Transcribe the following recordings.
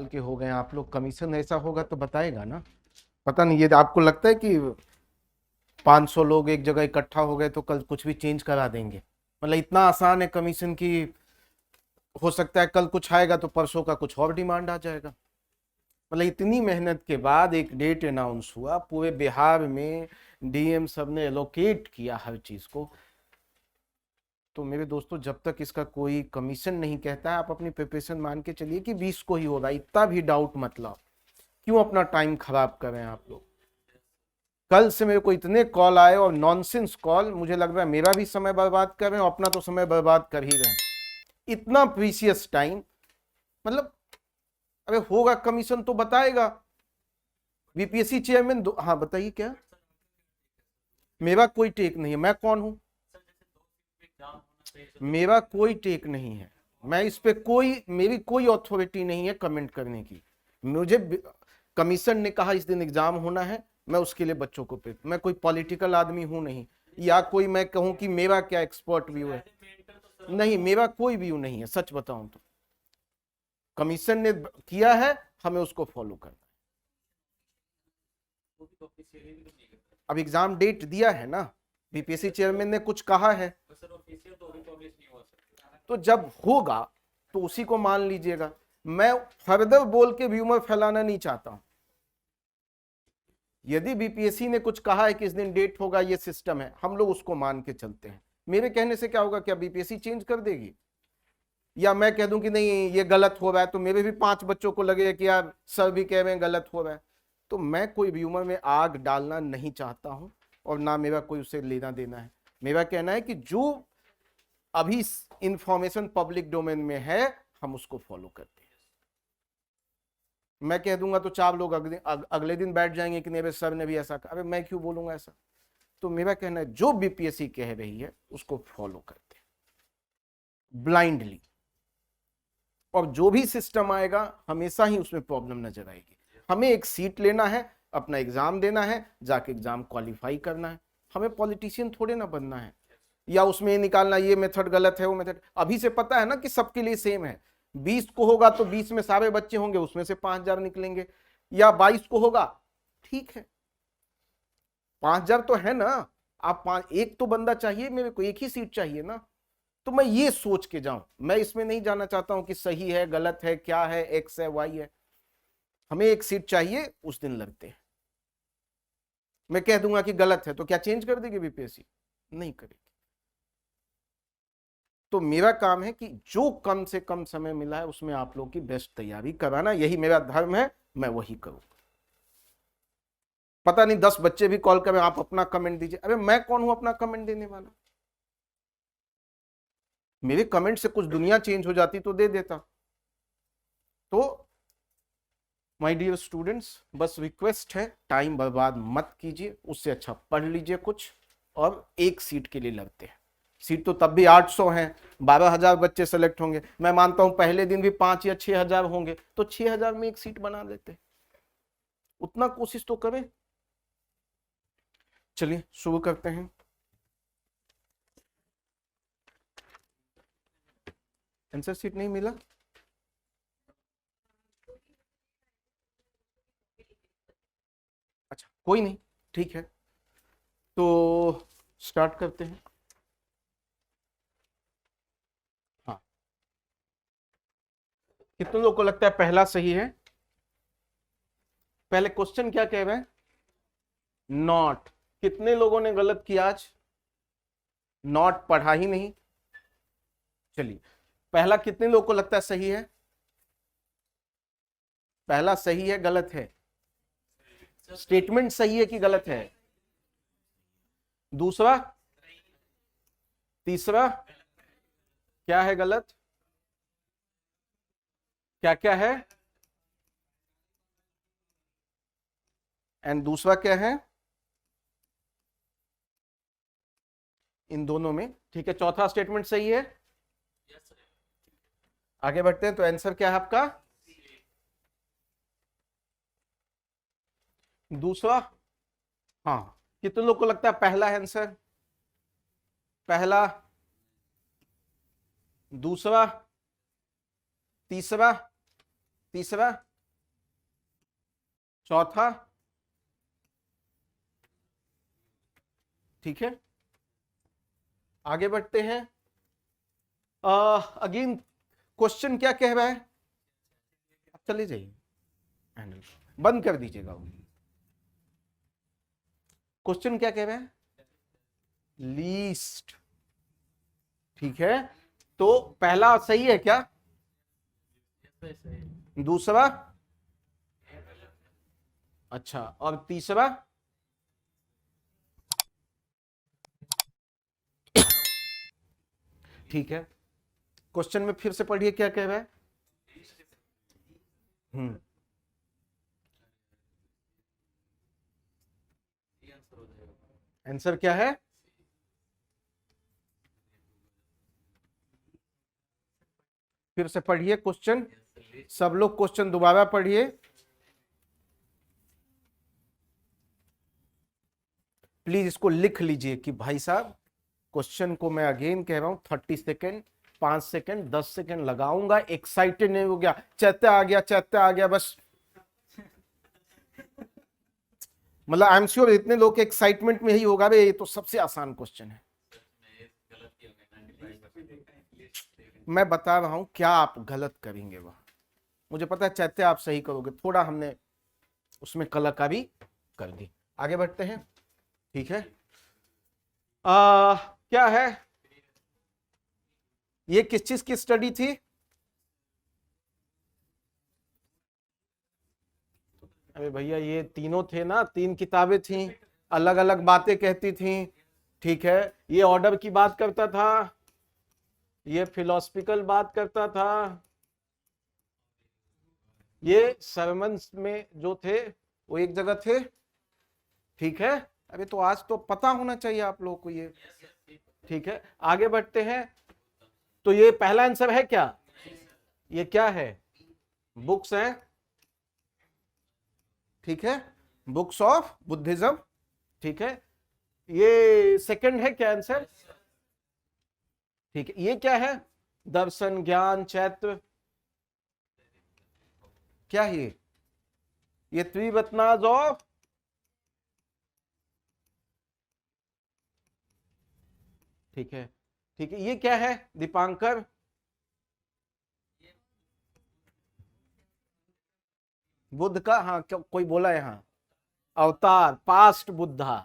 के हो गए आप लोग, कमीशन ऐसा होगा तो बताएगा ना। पता नहीं, ये आपको लगता है कि 500 लोग एक जगह इकट्ठा हो गए तो कल कुछ भी चेंज करा देंगे? मतलब इतना आसान है कमीशन की, हो सकता है कल कुछ आएगा तो परसों का कुछ और डिमांड आ जाएगा। मतलब इतनी मेहनत के बाद एक डेट अनाउंस हुआ, पूरे बिहार में डीएम सब ने एलोकेट किया हर चीज को। तो मेरे दोस्तों, जब तक इसका कोई कमीशन नहीं कहता है, आप अपनी प्रिपरेशन मान के चलिए कि 20 को ही होगा, इतना भी डाउट मत लाओ। क्यों अपना टाइम खराब कर रहे हैं आप लोग? कल से मेरे को इतने कॉल आए और नॉनसेंस कॉल, मुझे लग रहा है मेरा भी समय बर्बाद कर रहे हैं और अपना तो समय बर्बाद कर ही रहे हैं। इतना प्रीसियस टाइम, मतलब अरे होगा कमीशन तो बताएगा। बीपीएससी चेयरमैन हाँ बताइए क्या? मेरा कोई टेक नहीं है, मैं कौन हूं? मेरा कोई टेक नहीं है, मैं इस पे कोई, मेरी कोई अथॉरिटी नहीं है कमेंट करने की। मुझे कमीशन ने कहा इस दिन एग्जाम होना है, मैं उसके लिए बच्चों को पे, मैं कोई पॉलिटिकल आदमी हूं नहीं, या कोई मैं कहूं कि मेरा क्या एक्सपर्ट व्यू है। नहीं, मेरा कोई व्यू नहीं है, सच बताऊं तो। कमीशन ने किया है, हमें उसको फॉलो करना है। अब एग्जाम डेट दिया है ना, बीपीएससी चेयरमैन ने कुछ कहा है, तो जब होगा तो उसी को मान लीजिएगा। मैं फर्दर बोल के व्यूमर फैलाना नहीं चाहता हूं। यदि बीपीएससी ने कुछ कहा है कि इस दिन डेट होगा, ये सिस्टम है, हम लोग उसको मान के चलते हैं। मेरे कहने से क्या होगा? क्या बीपीएससी चेंज कर देगी? या मैं कह दूं कि नहीं ये गलत हो रहा है, तो मेरे भी 5 बच्चों को लगेगा कि यार सर भी कह रहे हैं गलत हो रहा है। तो मैं कोई व्यूमर में आग डालना नहीं चाहता हूं, और ना मेरा कोई उसे लेना देना है। मेरा कहना है कि जो अभी इंफॉर्मेशन पब्लिक डोमेन में है, हम उसको फॉलो करते हैं। मैं कह दूंगा तो 4 लोग अगले दिन बैठ जाएंगे कि नहीं सर ने भी ऐसा कहा। अरे मैं क्यों बोलूंगा ऐसा? तो मेरा कहना है जो बीपीएससी कह रही है उसको फॉलो करते हैं ब्लाइंडली, और जो भी सिस्टम आएगा हमेशा ही उसमें प्रॉब्लम नजर आएगी। हमें एक सीट लेना है, अपना एग्जाम देना है, जाके एग्जाम क्वालिफाई करना है। हमें पॉलिटिशियन थोड़े ना बनना है, या उसमें निकालना ये मेथड गलत है वो मेथड। अभी से पता है ना कि सबके लिए सेम है। 20 को होगा तो 20 में सारे बच्चे होंगे, उसमें से 5,000 निकलेंगे। या 22 को होगा, ठीक है, 5,000 तो है ना। आप पांच, एक तो बंदा चाहिए, मेरे को एक ही सीट चाहिए ना। तो मैं ये सोच के जाऊं, मैं इसमें नहीं जाना चाहता हूं कि सही है गलत है क्या है, एक्स है वाई है। हमें एक सीट चाहिए, उस दिन लड़ते हैं। मैं कह दूंगा कि गलत है तो क्या चेंज कर देगी बीपीएससी? नहीं करेगी। तो मेरा काम है कि जो कम से कम समय मिला है उसमें आप लोगों की बेस्ट तैयारी कराना, यही मेरा धर्म है, मैं वही करूं। पता नहीं 10 बच्चे भी कॉल करें आप अपना कमेंट दीजिए, अरे मैं कौन हूं अपना कमेंट देने वाला? मेरे कमेंट से कुछ दुनिया चेंज हो जाती तो दे देता। तो माय डियर स्टूडेंट्स, बस रिक्वेस्ट है, टाइम बर्बाद मत कीजिए, उससे अच्छा पढ़ लीजिए कुछ, और एक सीट के लिए लड़ते हैं। सीट तो तब भी 800 हैं, 12,000 बच्चे सेलेक्ट होंगे। मैं मानता हूं पहले दिन भी 5 या 6,000 होंगे, तो 6,000 में एक सीट बना देते। उतना कोशिश तो करें। चलिए शुरू करते हैं। आंसर सीट नहीं मिला? अच्छा कोई नहीं, ठीक है, तो स्टार्ट करते हैं। हाँ, कितने लोगों को लगता है पहला सही है? पहले क्वेश्चन क्या कह रहे हैं? नॉट। कितने लोगों ने गलत किया आज? नॉट पढ़ा ही नहीं। चलिए, पहला कितने लोगों को लगता है सही है? पहला सही है गलत है? स्टेटमेंट सही है कि गलत है? दूसरा? तीसरा? क्या है गलत? क्या क्या है? एंड दूसरा क्या है? इन दोनों में, ठीक है, चौथा स्टेटमेंट सही है। आगे बढ़ते हैं, तो आंसर क्या है आपका? दूसरा? हाँ, कितने लोग को लगता है पहला है आंसर? पहला, दूसरा, तीसरा, तीसरा, चौथा, ठीक है, आगे बढ़ते हैं। अगेन क्वेश्चन क्या कह रहा है, आप चले जाइए, बंद कर दीजिएगा। क्वेश्चन क्या कह रहा है, लीस्ट, ठीक है। तो पहला सही है क्या, दूसरा, अच्छा, और तीसरा, ठीक है। क्वेश्चन में फिर से पढ़िए क्या कह रहा है। आंसर क्या है, फिर से पढ़िए क्वेश्चन, सब लोग क्वेश्चन दोबारा पढ़िए। प्लीज इसको लिख लीजिए कि भाई साहब क्वेश्चन को मैं अगेन कह रहा हूं 30 सेकेंड, 5 सेकेंड, 10 सेकेंड लगाऊंगा। एक्साइटेड नहीं हो गया, चैत्य आ गया, चैत्य आ गया, बस मतलब आई एम श्योर इतने लोग के एक्साइटमेंट में ही होगा भाई ये तो सबसे आसान क्वेश्चन है। मैं बता रहा हूं क्या आप गलत करेंगे, वह मुझे पता है चैत्य आप सही करोगे, थोड़ा हमने उसमें कलाकारी कर दी। आगे बढ़ते हैं, ठीक है। क्या है, ये किस चीज की स्टडी थी, अरे भैया ये तीनों थे ना, 3 किताबें थी, अलग अलग बातें कहती थी, ठीक है। ये ऑर्डर की बात करता था, ये फिलोसफिकल बात करता था, ये सरमन्स में जो थे वो एक जगह थे, ठीक है। अबे तो आज तो पता होना चाहिए आप लोगों को ये, ठीक है। आगे बढ़ते हैं, तो ये पहला आंसर है क्या, ये क्या है, बुक्स हैं, ठीक है, बुक्स ऑफ बुद्धिज्म, ठीक है। ये सेकंड है क्या आंसर, ठीक है। ये क्या है, दर्शन, ज्ञान, चैत्र, क्या है ये त्रिवतनाज ऑफ, ठीक है, ठीक है। ये क्या है, दीपांकर, बुद्ध का, हाँ क्या कोई बोला यहां, अवतार, पास्ट बुद्धा,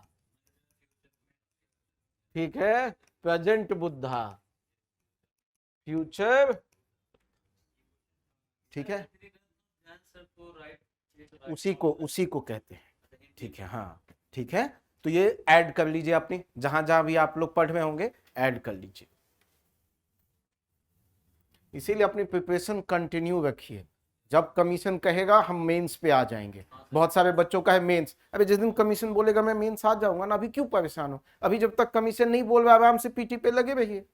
ठीक है, प्रेजेंट बुद्धा, फ्यूचर, ठीक है, उसी को कहते हैं, ठीक है, हाँ ठीक है। तो ये ऐड कर लीजिए अपनी, जहां जहां भी आप लोग पढ़ रहे होंगे ऐड कर लीजिए, इसीलिए अपनी प्रिपरेशन कंटिन्यू रखिए। जब कमीशन कहेगा हम मेंस पे आ जाएंगे। बहुत सारे बच्चों का है मेंस, अबे जिस दिन कमीशन बोलेगा मैं मेंस आ जाऊंगा ना, अभी क्यों परेशान हो, अभी जब तक कमीशन नहीं बोल रहा आराम से पीटी पे लगे रहिए,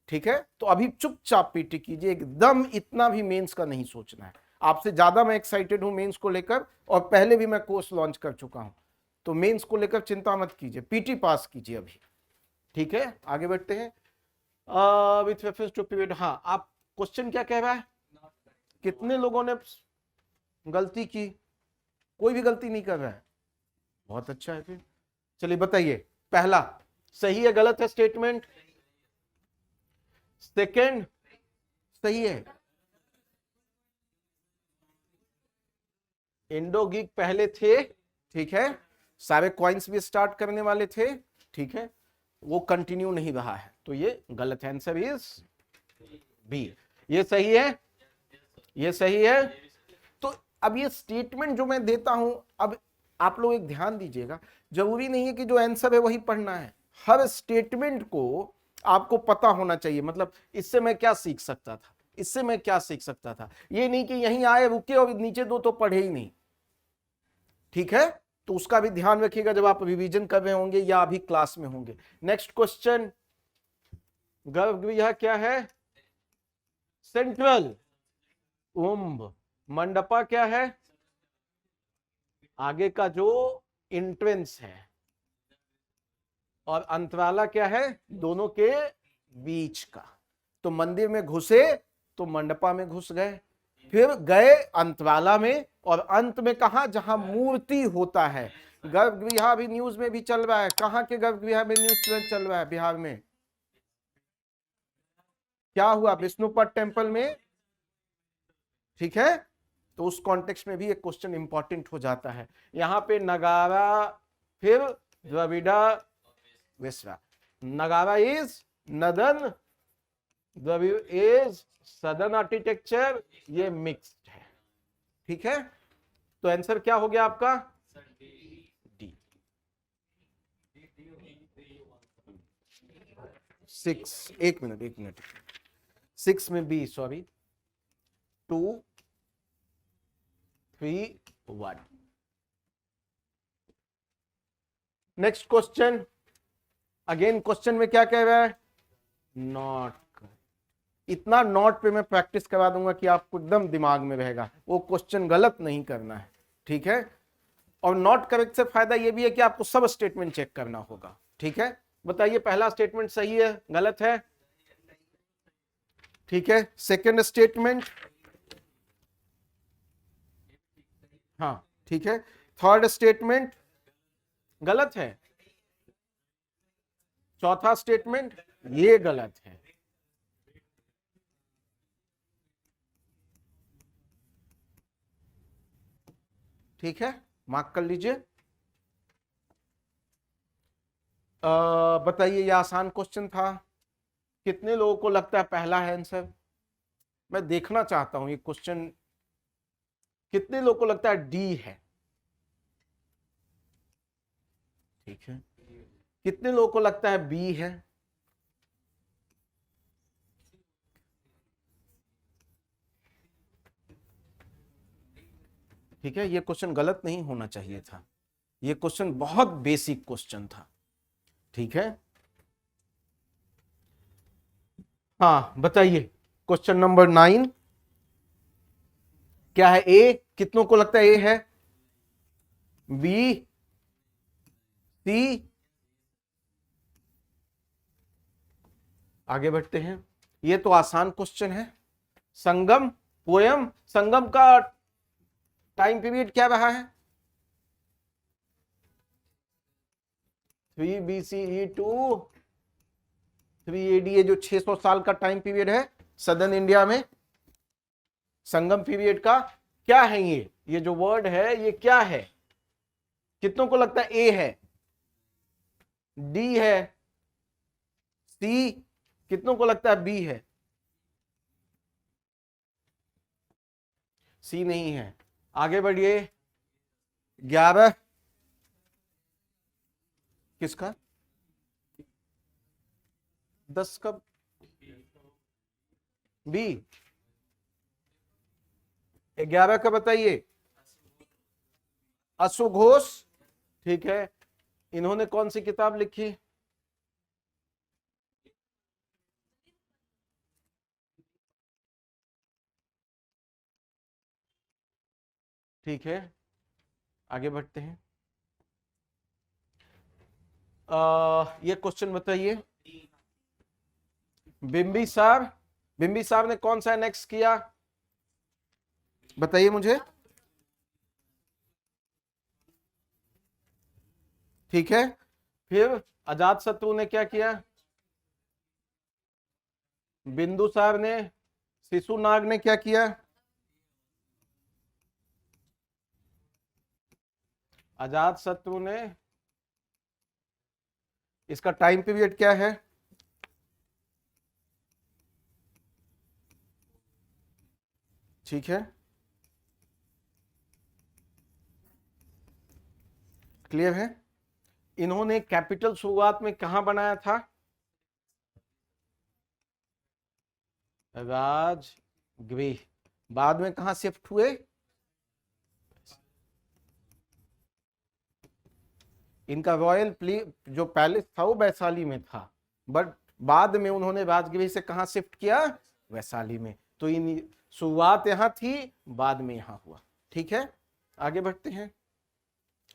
ठीक है। तो अभी चुपचाप पीटी कीजिए, एकदम इतना भी मेंस का नहीं सोचना है। आपसे ज्यादा मैं एक्साइटेड हूं मेंस को लेकर, और पहले भी मैं कोर्स लॉन्च कर चुका हूं, तो मेंस को लेकर चिंता मत कीजिए, पीटी पास कीजिए अभी, ठीक है। आगे बढ़ते हैं, विथ रेफरेंस टू पीरियड, हाँ आप क्वेश्चन क्या कह रहा है, कितने लोगों ने गलती की, कोई भी गलती नहीं कर रहा है, बहुत अच्छा है फिर। चलिए बताइए, पहला सही है गलत है स्टेटमेंट, सेकंड सही है, इंडो गीक पहले थे, ठीक है, सारे कॉइन्स भी स्टार्ट करने वाले थे, ठीक है, वो कंटिन्यू नहीं रहा है, तो ये गलत है, आंसर इज बी। ये सही है, ये सही है। तो अब ये स्टेटमेंट जो मैं देता हूं, अब आप लोग एक ध्यान दीजिएगा, जरूरी नहीं है कि जो आंसर है वही पढ़ना है, हर स्टेटमेंट को आपको पता होना चाहिए। मतलब इससे मैं क्या सीख सकता था, इससे मैं क्या सीख सकता था, ये नहीं कि यहीं आए रुके और नीचे दो तो पढ़े ही नहीं, ठीक है। तो उसका भी ध्यान रखिएगा जब आप रिवीजन कर रहे होंगे या अभी क्लास में होंगे। नेक्स्ट क्वेश्चन, गर्भगृह क्या है, सेंट्रल, कुंभ, मंडपा क्या है, आगे का जो एंट्रेंस है, और अंतराला क्या है, दोनों के बीच का। तो मंदिर में घुसे तो मंडपा में घुस गए, फिर गए अंतराला में, और अंत में कहा जहां मूर्ति होता है। गर्भगृह भी न्यूज में भी चल रहा है। कहाँ के गर्भगृह में न्यूज चल रहा है? बिहार में। क्या हुआ? विष्णुपद टेम्पल में। ठीक है, तो उस कॉन्टेक्स्ट में भी एक क्वेश्चन इंपॉर्टेंट हो जाता है। यहां पे नगारा, फिर द्रविड़ा विश्वा। Nagara is northern, Dravida is southern architecture, ये मिक्स्ड है। ठीक है, तो आंसर क्या हो गया आपका? डी। 6, एक मिनट 6 में B, sorry, 2 3 1। Next question. Again question में क्या कह रहा है? नॉट। इतना नॉट पे मैं प्रैक्टिस करवा दूंगा कि आपको एकदम दिमाग में रहेगा, वो क्वेश्चन गलत नहीं करना है। ठीक है, और नॉट करेक्ट से फायदा ये भी है कि आपको सब स्टेटमेंट चेक करना होगा। ठीक है, बताइए पहला स्टेटमेंट सही है गलत है? ठीक है, सेकंड स्टेटमेंट, हाँ ठीक है। थर्ड स्टेटमेंट गलत है। चौथा स्टेटमेंट ये गलत है। ठीक है, मार्क कर लीजिए। बताइए, ये आसान क्वेश्चन था। कितने लोगों को लगता है पहला है आंसर? मैं देखना चाहता हूं ये क्वेश्चन, कितने लोगों को लगता है डी है? ठीक है, कितने लोगों को लगता है बी है? ठीक है, ये क्वेश्चन गलत नहीं होना चाहिए था। ये क्वेश्चन बहुत बेसिक क्वेश्चन था। ठीक है, हाँ बताइए, क्वेश्चन नंबर 9 क्या है? ए, कितनों को लगता है ए है? बी, सी, आगे बढ़ते हैं। ये तो आसान क्वेश्चन है। संगम, पोयम, संगम का टाइम पीरियड क्या रहा है? 3 BCE टू 3 AD, ये जो 600 साल का टाइम पीरियड है सदर्न इंडिया में, संगम पीरियड का क्या है? ये जो वर्ड है ये क्या है? कितनों को लगता है ए है? डी है? सी? कितनों को लगता है बी है? सी नहीं है। आगे बढ़िए। 11 किसका? 10 कब? बी। 11 का बताइए। अशु घोष। ठीक है, इन्होंने कौन सी किताब लिखी? ठीक है, आगे बढ़ते हैं। ये क्वेश्चन बताइए। बिंबिसार, बिंबिसार ने कौन सा एनेक्स किया? बताइए मुझे। ठीक है, फिर अजातशत्रु ने क्या किया? बिंदुसार ने, शिशुनाग ने क्या किया? अजातशत्रु ने, इसका टाइम पीरियड क्या है? ठीक है, क्लियर है। इन्होंने कैपिटल शुरुआत में कहां बनाया था? राजगृह। बाद में कहां शिफ्ट हुए? इनका रॉयल जो पैलेस था वो वैशाली में था, बट बाद में उन्होंने राजगृह से कहां शिफ्ट किया? वैशाली में। तो इन शुरुआत यहां थी, बाद में यहां हुआ। ठीक है, आगे बढ़ते हैं।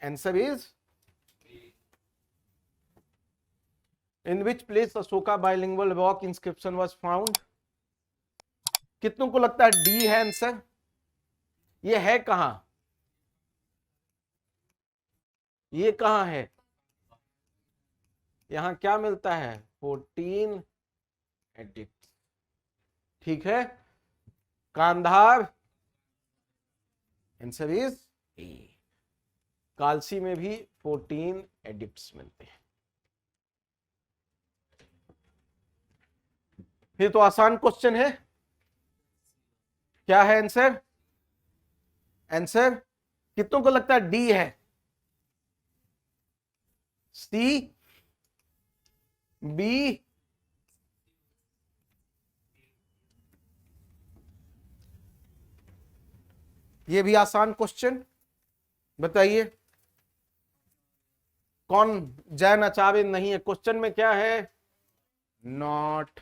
Answer is in which place Ashoka bilingual rock inscription was found? कितनों को लगता है डी है आंसर? ये है कहां, ये कहां है, यहां क्या मिलता है 14 एडिक्ट। ठीक है, Kandahar answer is a. Kalsi में भी 14 एडिक्ट्स मिलते हैं। फिर तो आसान क्वेश्चन है। क्या है आंसर, आंसर कितनों को लगता है डी है, सी, बी, ये भी आसान क्वेश्चन, बताइए कौन जैन आचार्य नहीं है, क्वेश्चन में क्या है नॉट,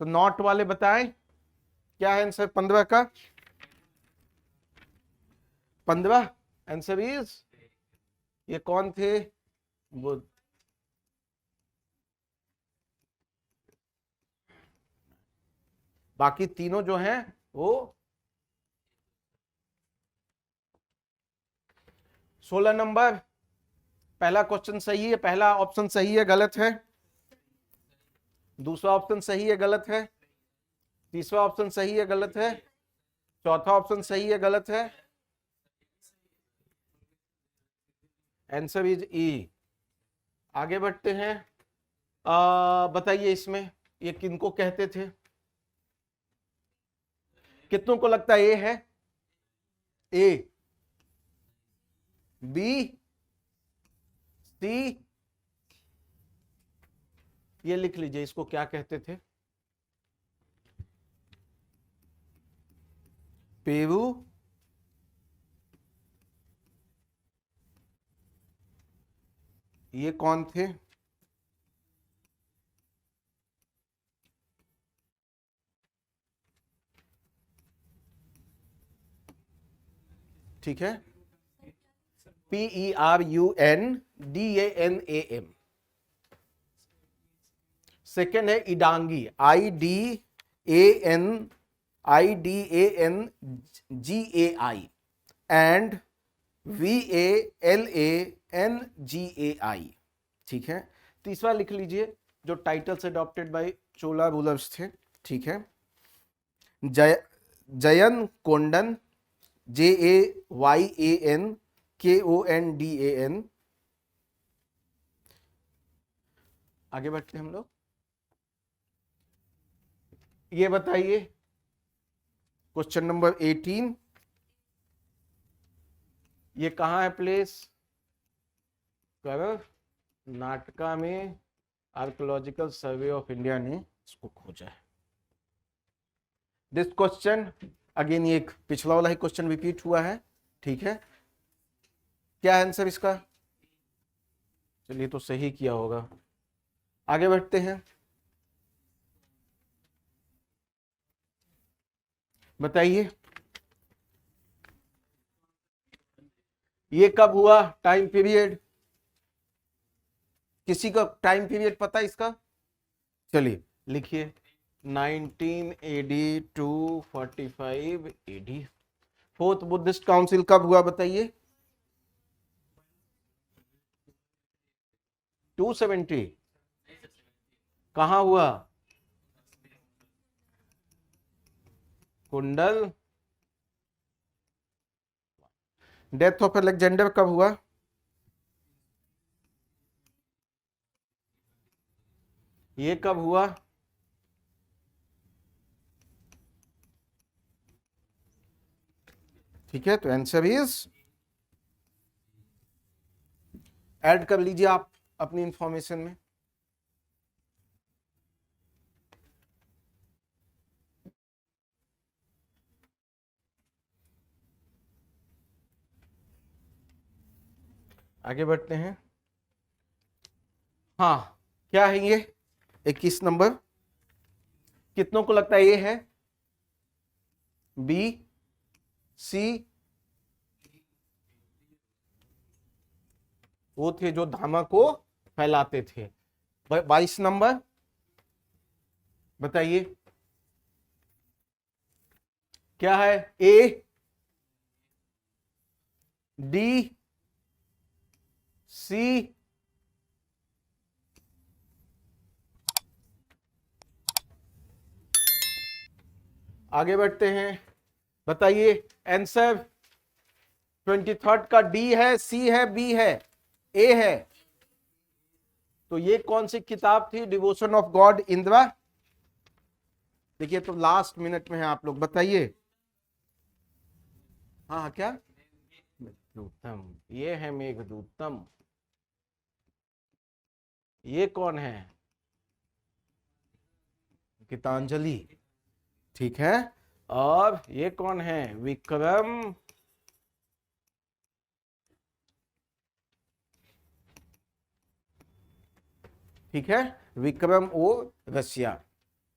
तो नॉट वाले बताएं क्या है आंसर 15 का, 15 आंसर इज, ये कौन थे वो, बाकी तीनों जो हैं वो 16 नंबर, पहला क्वेश्चन सही है, पहला ऑप्शन सही है गलत है, दूसरा ऑप्शन सही है गलत है, तीसरा ऑप्शन सही है गलत है, चौथा ऑप्शन सही है गलत है, आंसर इज ई। आगे बढ़ते हैं, बताइए इसमें ये किनको कहते थे, कितनों को लगता है ए है, ए, बी, सी, ये लिख लीजिए इसको क्या कहते थे, पेरू, ये कौन थे, ठीक है, PERUNDANAM, सेकेंड है इडांगी, IDANGAI एंड VALANGAI, ठीक है। तीसरा लिख लीजिए जो titles adopted by Chola rulers थे, ठीक है, जयन कोंडन, JAYANKONDAN। आगे बढ़ते हम लोग, ये बताइए क्वेश्चन नंबर 18, ये कहां है प्लेस, कर्नाटका में आर्कियोलॉजिकल सर्वे ऑफ इंडिया ने इसको खोजा है। दिस क्वेश्चन अगेन, ये एक पिछला वाला ही क्वेश्चन रिपीट हुआ है, ठीक है, क्या है आंसर इसका, चलिए तो सही किया होगा। आगे बढ़ते हैं, बताइए ये कब हुआ टाइम पीरियड, किसी का टाइम पीरियड पता है इसका, चलिए लिखिए 19 AD to 45 AD। Fourth Buddhist council कब हुआ बताइए, 270, कहां हुआ, कुंडल। डेथ ऑफ अलेक्जेंडर कब हुआ, ये कब हुआ, ठीक है, तो आंसर इज, ऐड कर लीजिए आप अपनी इंफॉर्मेशन में। आगे बढ़ते हैं, हाँ क्या है ये 21 नंबर, कितनों को लगता है ये है, बी, सी, वो थे जो धामा को फैलाते थे। 22 नंबर बताइए क्या है, ए, डी, सी, आगे बढ़ते हैं, बताइए आंसर। 23rd का डी है, सी है, बी है, ए है। तो ये कौन सी किताब थी? Devotion of God Indira. देखिए तो लास्ट मिनट में है, आप लोग बताइए। हाँ क्या? मेघदूतम, ये है मेघदूतम। ये कौन है? गीतांजलि, ठीक है। और ये कौन है? विक्रम, ठीक है, विक्रम ओ रसिया,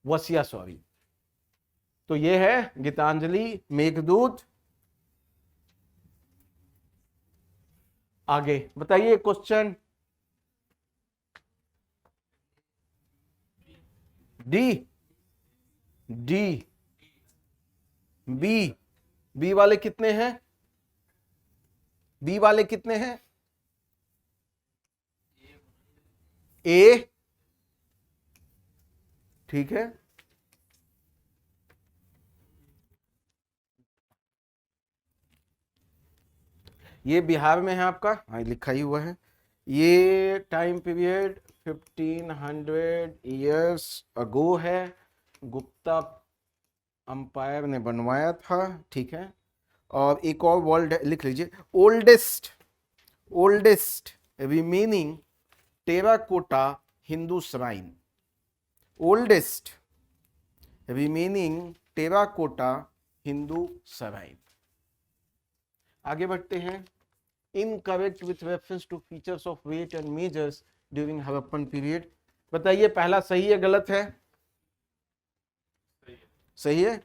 वसिया सॉरी। तो ये है गीतांजलि, मेघदूत। आगे बताइए question. D, D, B, B वाले कितने हैं? बी वाले कितने हैं? ए, ठीक है। ये बिहार में है आपका, हाँ लिखा ही हुआ है। ये टाइम पीरियड 1500 ईयर्स अगो है, गुप्ता अंपायर ने बनवाया था, ठीक है। और एक और वर्ल्ड लिख लीजिए, oldest, oldest remaining terracotta Hindu shrine, oldest remaining terracotta Hindu shrine. आगे बढ़ते हैं। Incorrect with reference to features of weight and measures during Harappan period. बताइए पहला सही है गलत है? सही है।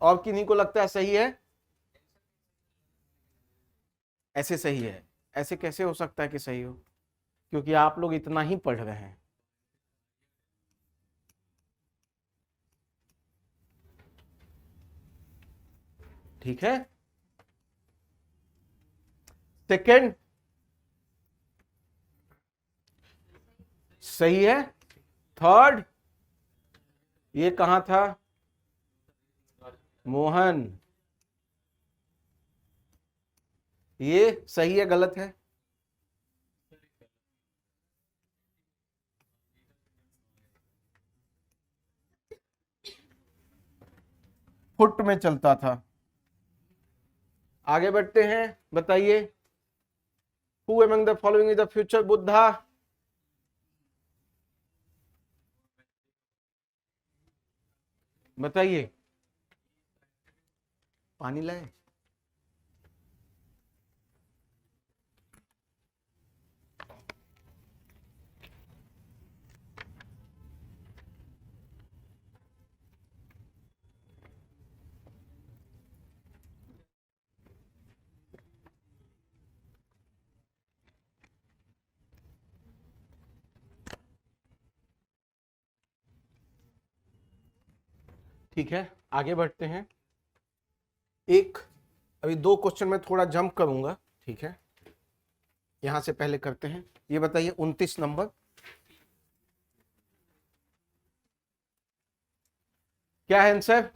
और किन्हीं को लगता है सही है? ऐसे सही है। ऐसे कैसे हो सकता है कि सही हो? क्योंकि आप लोग इतना ही पढ़ रहे हैं। ठीक है। सेकंड सही है। थर्ड, ये कहां था? मोहन, ये सही है गलत है? फुट में चलता था। आगे बढ़ते हैं, बताइए। Who among the following is the future Buddha? बताइए। पानी लाए? ठीक है, आगे बढ़ते हैं। एक अभी दो क्वेश्चन में थोड़ा जंप करूंगा, ठीक है। यहां से पहले करते हैं। ये बताइए 29 नंबर क्या है आंसर?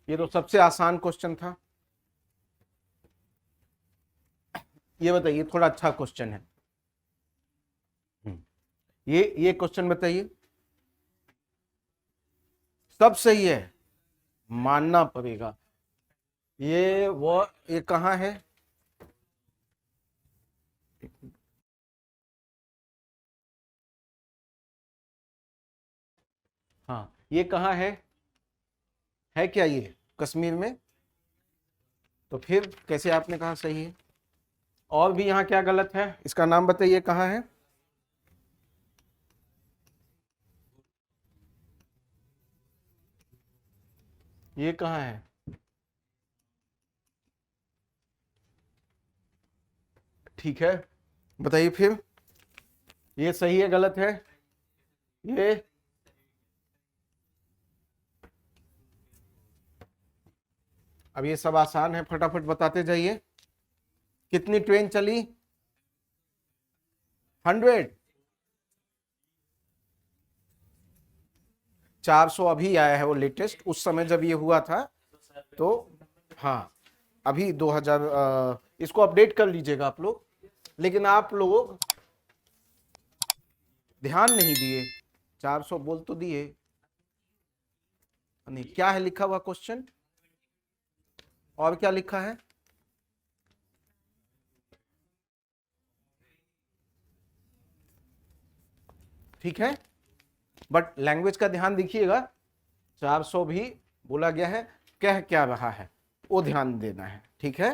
ये तो सबसे आसान क्वेश्चन था। ये बताइए, थोड़ा अच्छा क्वेश्चन है। ये क्वेश्चन बताइए। सब सही है, मानना पड़ेगा। ये कहाँ है? हाँ, ये कहाँ है क्या ये कश्मीर में? तो फिर कैसे आपने कहा सही है? और भी यहाँ क्या गलत है? इसका नाम बताइए, कहाँ है? ये कहाँ है? ठीक है, बताइए फिर। ये सही है गलत है? ये अब ये सब आसान है, फटाफट बताते जाइए। कितनी ट्रेन चली? 100। 400 अभी आया है वो लेटेस्ट, उस समय जब ये हुआ था तो हाँ अभी 2000, इसको अपडेट कर लीजिएगा आप लोग। लेकिन आप लोग ध्यान नहीं दिए, 400 बोल तो दिए नहीं। क्या है लिखा हुआ क्वेश्चन, और क्या लिखा है? ठीक है, बट लैंग्वेज का ध्यान देखिएगा। 400 भी बोला गया है, कह क्या रहा है वो ध्यान देना है। ठीक है,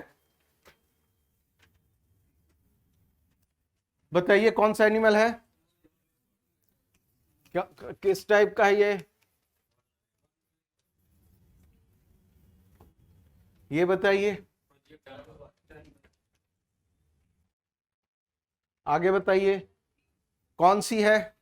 बताइए कौन सा एनिमल है, क्या किस टाइप का है ये बताइए। आगे बताइए कौन सी है,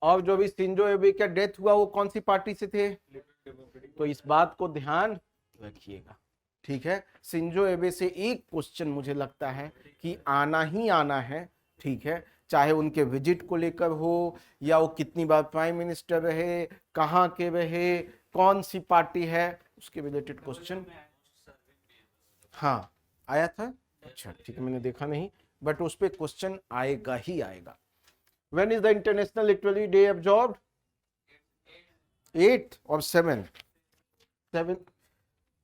और जो भी शिंजो एबे का डेथ हुआ वो कौन सी पार्टी से थे, तो इस बात को ध्यान रखिएगा। ठीक है, शिंजो एबे से एक क्वेश्चन मुझे लगता है कि आना ही आना है। ठीक है, चाहे उनके विजिट को लेकर हो, या वो कितनी बार प्राइम मिनिस्टर रहे, कहाँ के रहे, कौन सी पार्टी है, उसके रिलेटेड क्वेश्चन। हाँ आया था, अच्छा ठीक है, मैंने देखा नहीं, बट उस पर क्वेश्चन आएगा ही आएगा। When is the International Literary Day observed? 8th or 7th? 7th,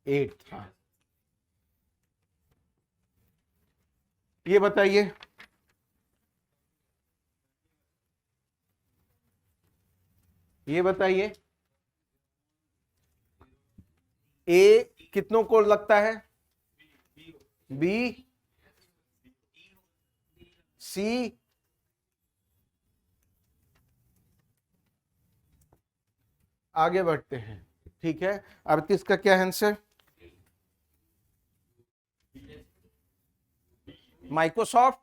8th। हाँ, ये बताइए ए कितनों को लगता है, बी, सी, आगे बढ़ते हैं। ठीक है, अब इसका क्या आंसर, माइक्रोसॉफ्ट,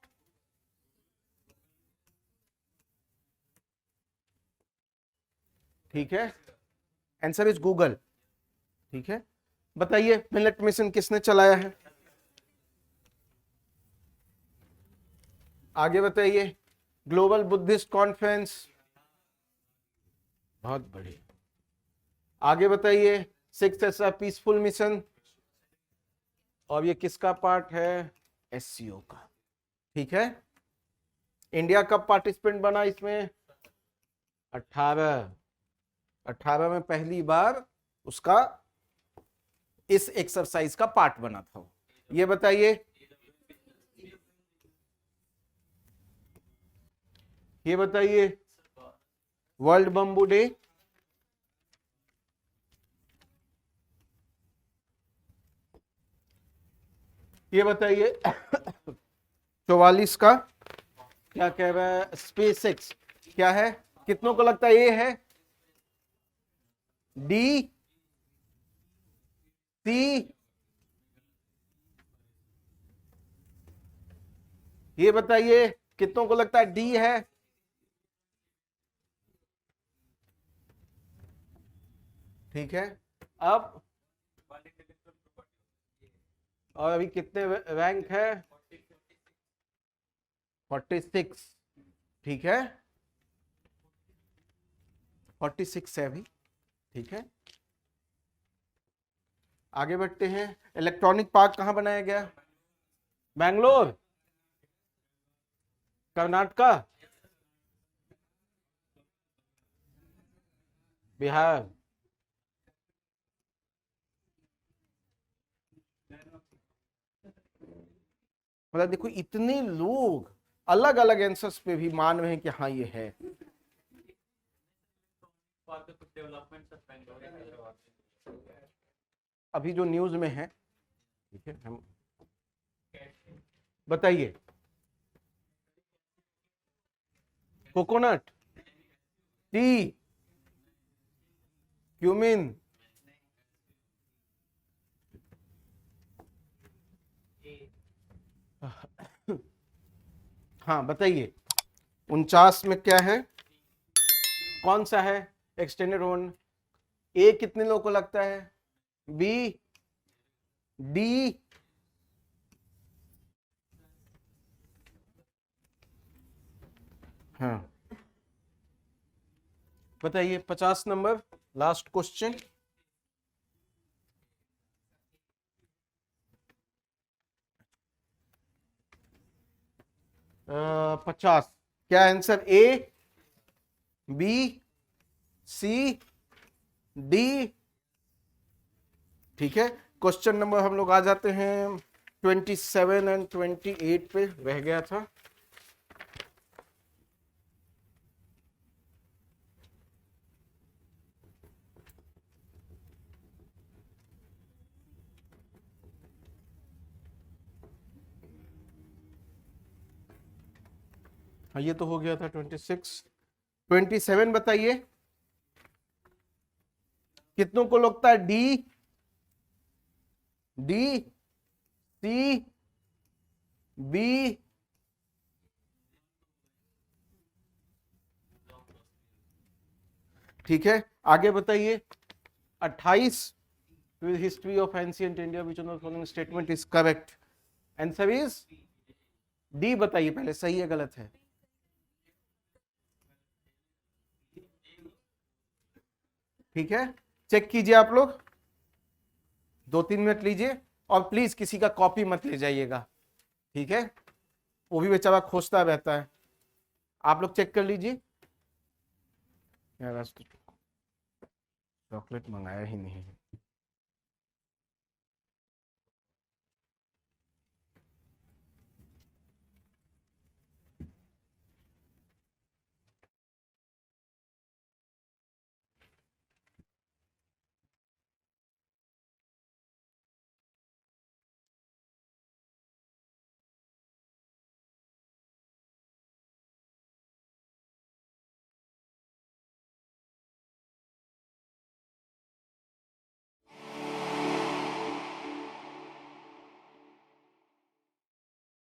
ठीक है, आंसर इज गूगल। ठीक है, बताइए मिलेट मिशन किसने चलाया है, आगे बताइए। ग्लोबल बुद्धिस्ट कॉन्फ्रेंस, बहुत बढ़िया। आगे बताइए 6 ऐसा पीसफुल मिशन, और ये किसका पार्ट है, एससीओ का। ठीक है, इंडिया कब पार्टिसिपेंट बना इसमें, 18 में पहली बार उसका इस एक्सरसाइज का पार्ट बना था। ये बताइए, वर्ल्ड बम्बू डे, ये बताइए 44 का क्या कह रहा है, स्पेस एक्स क्या है, कितनों को लगता है ए है, डी, सी, ये बताइए कितनों को लगता है डी है, ठीक है। अब और अभी कितने रैंक है, 46। ठीक है, 46 है अभी। ठीक है, आगे बढ़ते हैं। इलेक्ट्रॉनिक पार्क कहां बनाया गया, बैंगलोर, कर्नाटका, बिहार, मतलब देखो इतने लोग अलग अलग आंसर्स पे भी मान रहे हैं कि हाँ ये है। अभी जो न्यूज में है, ठीक है, हम बताइए, कोकोनट, टी, क्यूमिन, हाँ बताइए 49 में क्या है, कौन सा है एक्सटेंडेड वन, ए कितने लोगों को लगता है, बी, डी, हाँ बताइए 50 नंबर लास्ट क्वेश्चन। अ, 50 क्या आंसर? ए, बी, सी, डी? ठीक है, क्वेश्चन नंबर हम लोग आ जाते हैं 27 एंड 28 पे, रह गया था। हाँ ये तो हो गया था 26। 27 बताइए, कितनों को लगता है डी, डी, सी, बी? ठीक है, आगे बताइए 28, history of ancient India which of the following statement is correct? Answer is D. बताइए पहले सही है गलत है। ठीक है, चेक कीजिए आप लोग, 2-3 मिनट लीजिए, और प्लीज किसी का कॉपी मत ले जाइएगा, ठीक है? वो भी बेचारा खोजता रहता है। आप लोग चेक कर लीजिए। यार आज तो चॉकलेट मंगाया ही नहीं है।